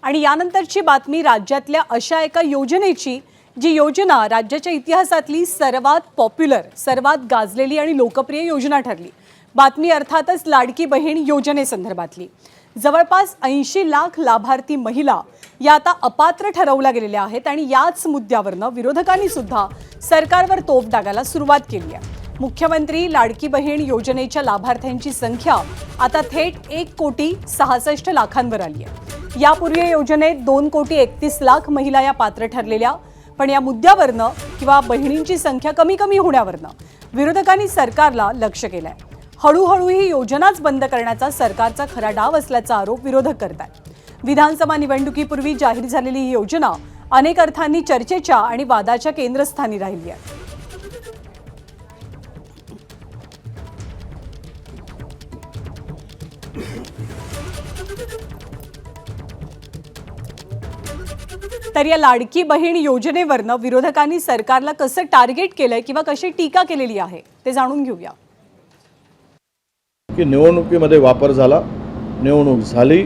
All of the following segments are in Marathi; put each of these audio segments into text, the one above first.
आणि यानंतरची बातमी राज्यातल्या अशा एका योजनेची जी योजना राज्याच्या इतिहासातली सर्वात पॉप्युलर, सर्वात गाजलेली आणि लोकप्रिय योजना ठरली। बातमी अर्थातच लाडकी बहीण योजनेसंदर्भातली। जवळपास 80 लाख लाभार्थी महिला या आता अपात्र ठरवल्या गेलेल्या आहेत आणि याच मुद्द्यावरनं विरोधकांनी सुद्धा सरकारवर तोफ डागायला सुरुवात केली आहे। मुख्यमंत्री लाडकी बहीण योजनेच्या लाभार्थ्यांची संख्या आता थेट 1,66,00,000 आली आहे। यापूर्वी या योजनेत 2,31,00,000 महिला या पात्र ठरलेल्या, पण या मुद्द्यावरनं किंवा बहिणींची संख्या कमी होण्यावरनं विरोधकांनी सरकारला लक्ष केलंय। हळूहळू ही योजनाच बंद करण्याचा सरकारचा खरा डाव असल्याचा आरोप विरोधक करतात। विधानसभा निवडणुकीपूर्वी जाहीर झालेली ही योजना अनेक अर्थांनी चर्चेच्या आणि वादाच्या केंद्रस्थानी राहिली आहे। तर या लाडकी बहीण योजनेवरनं विरोधकांनी सरकारला कसं टार्गेट केलंय किंवा कशी टीका केलेली आहे ते जाणून घेऊया। की निवडणुकीमध्ये वापर झाला, निवडणूक झाली,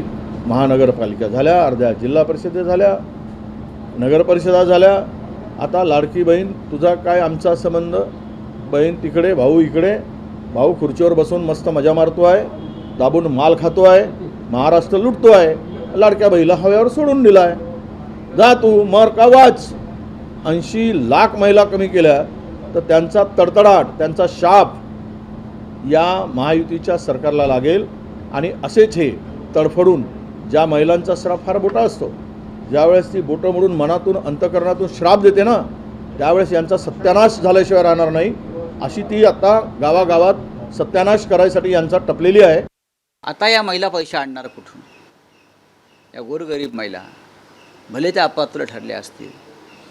महानगरपालिका झाल्या, अर्ध्या जिल्हा परिषदा झाल्या, नगरपरिषदा झाल्या। आता लाडकी बहीण तुझा काय आमचा संबंध, बहीण तिकडे भाऊ इकडे, भाऊ खुर्चीवर बसून मस्त मजा मारतो आहे, दाबून माल खातो आहे, महाराष्ट्र लुटतो आहे, लाडक्या बहिणीला हव्यावर सोडून दिला आहे। जा तू मर का वाच। 80 लाख महिला कमी केल्या तर त्यांचा तडतडाट, त्यांचा शाप या महायुतीच्या सरकारला लागेल। आणि असेच हे तडफडून ज्या महिलांचा श्राप फार मोठा असतो, ज्यावेळेस ती बोटं मोडून मनातून अंतःकरणातून श्राप देते ना, त्यावेळेस यांचा सत्यानाश झाल्याशिवाय राहणार नाही। अशी ती आता गावागावात सत्यानाश करायसाठी यांचा टपलेली आहे। आता या महिला पैसे आणणार कुठून? या गोरगरीब महिला भले त्या अपात्र ठरल्या असतील।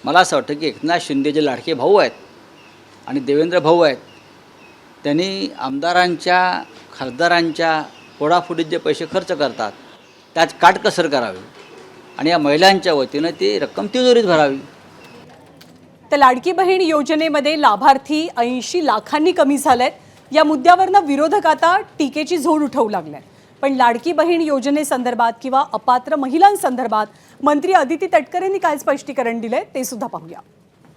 मला असं वाटतं की एकनाथ शिंदे जे लाडके भाऊ आहेत आणि देवेंद्र भाऊ आहेत, त्यांनी आमदारांच्या खासदारांच्या फोडाफोडीत जे पैसे खर्च करतात त्यात काटकसर करावी आणि या महिलांच्या वतीनं ती रक्कम तिजोरीत भरावी। तर लाडकी बहीण योजनेमध्ये लाभार्थी 80 लाखांनी कमी झालेत। या मुद्द्यावरनं विरोधक आता टीकेची झोड उठवू लागले। पण लाडकी बहीण योजनेसंदर्भात किंवा अपात्र महिलांसंदर्भात मंत्री अदिती तटकरेंनी काय स्पष्टीकरण दिले ते सुद्धा पाहूया।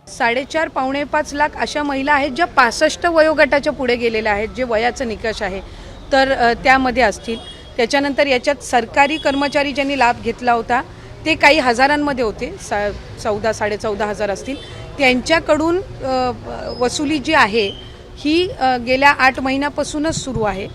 4.5 पावणे 5 लाख अशा महिला आहेत ज्या 65 वयोगटाच्या पुढे गेलेल्या आहेत, जे वयाचं निकष आहे तर त्यामध्ये असतील। त्याच्यानंतर याच्यात सरकारी कर्मचारी ज्यांनी लाभ घेतला होता ते काही हजारांमध्ये होते, 14,000-14,500 असतील। त्यांच्याकडून वसुली जी आहे ही गेल्या 8 महिन्यापासूनच सुरू आहे।